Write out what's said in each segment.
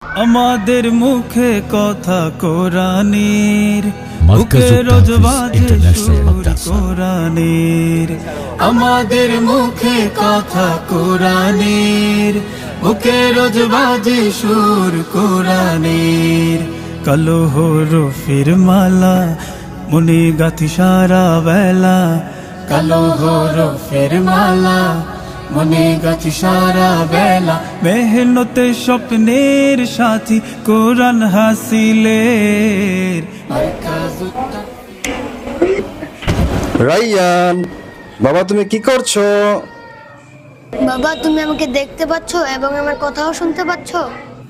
আমাদের মুখে কথা কোরআনের, মুখে রোজ বাজে সুর কোরআনের। আমাদের মুখে কথা কোরআনের, মুখে রোজ বাজে সুর কোরআনের। কালো হরফের মালা মনে গাথি সারা বেলা, কালো হরফের মালা মনে গাছি সারা বেলা। মেহনতে স্বপ্নের সাথী কোরআন হাসিলের। রাইয়ান, বাবা তুমি কি করছো? বাবা, তুমি আমাকে দেখতে পাচ্ছ এবং আমার কথাও শুনতে পাচ্ছ?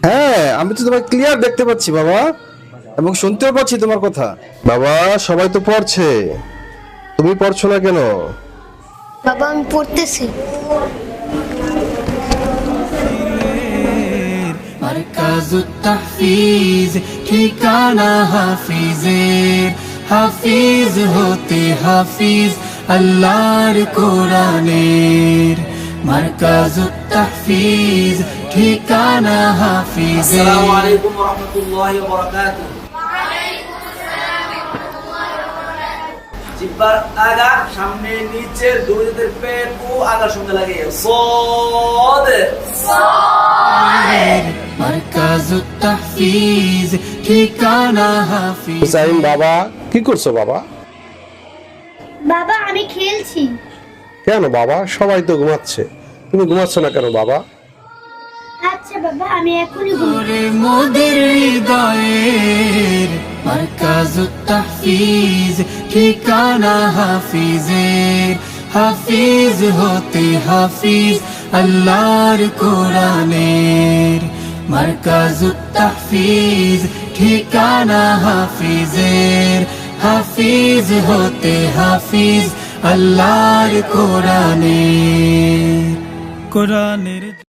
হ্যাঁ, আমি তো তোমাকে ক্লিয়ার দেখতে পাচ্ছি বাবা, এবং শুনতেও পাচ্ছি তোমার কথা। বাবা, সবাই তো পড়ছে, তুমি পড়ছো না কেন? বাবা, আমি পড়তেছি। মারকাজুত তাহফিজ ঠিকানা হাফিজের, হাফিজ হতে হাফিজ আল্লাহর কোরআনের। মারকাজুত তাহফিজ ঠিকানা হাফিজের। আসসালামু আলাইকুম ওয়া রাহমাতুল্লাহি ওয়া বারাকাতুহু। জিহ্বার আগা সামনে নিচে দুই হাতের পেট ও আগার সঙ্গে লাগে সাদ। মারকাজুত তাহফিজ ঠিকানা হাফিজ। হুসাইন বাবা, কি করছো বাবা? বাবা, আমি খেলছি। কেন বাবা, সবাই তো ঘুমাচ্ছে, তুমি ঘুমাচ্ছ না কেন বাবা? আচ্ছা বাবা, আমি এখনই ওরে মোদের হৃদয়ের মারকাজুত তাহফিজ ঠিকানা হাফিজের, হাফিজ হতে হাফিজ আল্লাহর কোরআনের। মারকাজুত তাহফিজ ঠিকানা হাফিজের, হাফিজ হতে হাফিজ আল্লাহর কোরআনের। কোরআনের